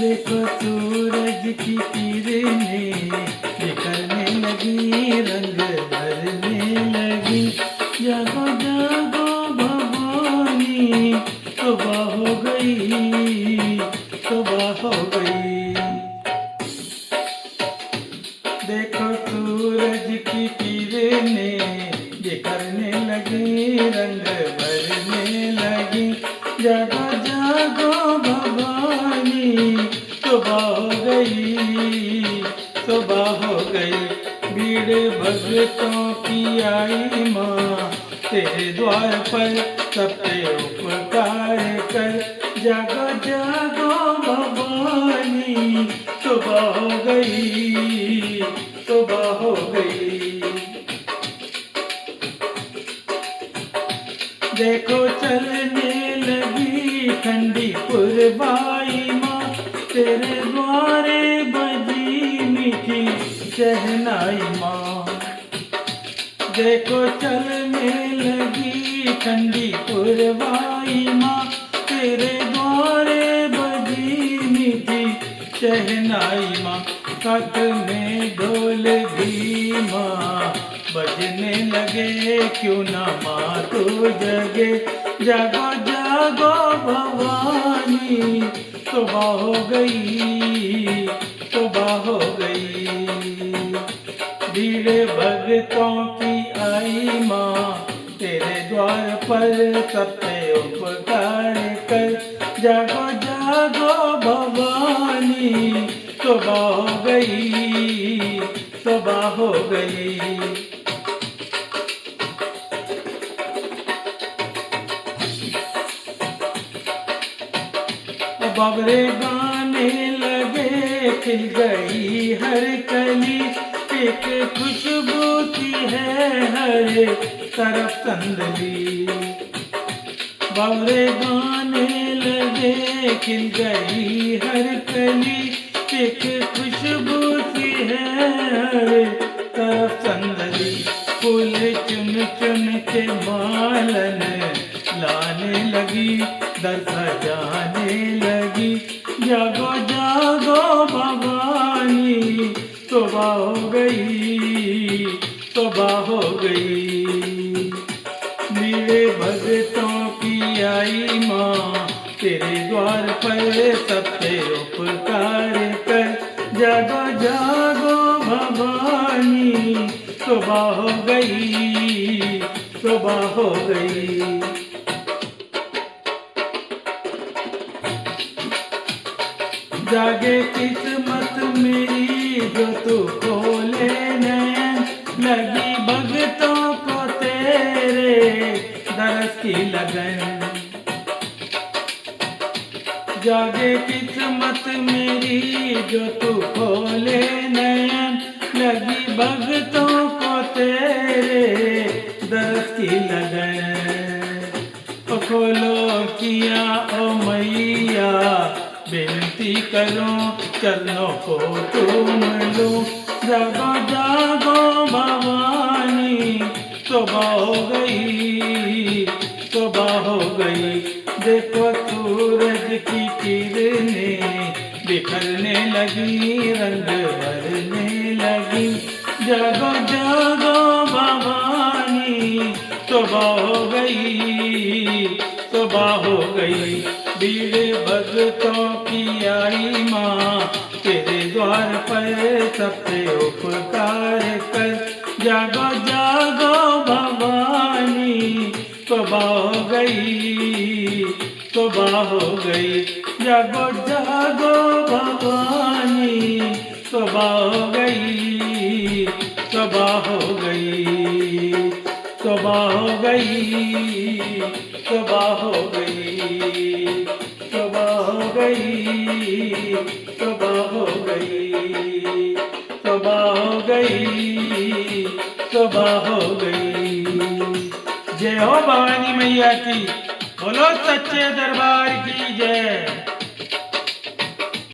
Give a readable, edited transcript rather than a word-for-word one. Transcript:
देखो सूरज की किरणें बिखरने लगी, रंग भरने लगी। जागो जागो भवानी, सुबह हो गई, सुबह हो गई। देखो सूरज की किरणें बिखरने लगी, रंग भरने लगी। जागो जागो भवानी, सुबह हो गई, सुबह हो गई। भीड़ भगतों की आई माँ, तेरे द्वार पर सब पे उपकार कर। जागो जागो भवानी, सुबह हो गई, सुबह हो गई। देखो चलने लगी ठंडी पुरवाई माँ, तेरे द्वारे बजी मीठी शहनाई माँ। देखो चलने लगी ठंडी पुरवाई माँ, तेरे द्वारे बजी मीठी शहनाई माँ। साथ में ढोल भी माँ बजने लगे, क्यों ना माँ तू जगे। जागो जागो भवानी, सुबह हो गई, सुबह हो गई। भीड़ भगतों की आई माँ, तेरे द्वार पर सब पे उपकार कर। जागो जागो भवानी, सुबह हो गई, सुबह हो गई। बाबरे गाने लगे, खिल गई हर कली, एक खुशबू सी है हर तरफ संदली। बाबरे गाने लगे, खिल गई हर कली, एक खुशबू सी है हर तरफ संदली। फूल चुन चुन के मालन लाने लगी, दर सजाने लगी। जागो जागो भवानी, सुबह हो गई, सुबह हो गई। मेरे भगतों की आई माँ, तेरे द्वार पर सब पे उपकार कर। जागो जागो भवानी, सुबह हो गई, सुबह हो गई। जागे किस्मत मेरी जो तू खोले नैन, लगी भगतों को तेरे दरस की लगन। जागे किस्मत मेरी जो तू खोले नैन, लगी भगतों को तेरे दरस की लगन। ओ खोलो किया ओ मैया, विनती करूं चरणों को चूम लूं। जागो जागो भवानी, सुबह हो गई, सुबह हो गई। देखो सूरज की किरणें बिखरने लगी, रंग भरने लगी। जागो जागो भवानी, सुबह हो गई, सुबह हो गई। भीड़ भगतों की आई माँ, तेरे द्वार पर सब पे उपकार कर। जागो जागो भवानी, सुबह हो गई, सुबह हो गई। जागो जागो भवानी, सुबह हो गई, सुबह हो गई, सुबह हो गई, सुबह हो गई, सुबह हो गई, सुबह हो गई, सुबह हो गई, सुबह हो गई। जय हो भवानी मैया की, बोलो सच्चे दरबार की जय।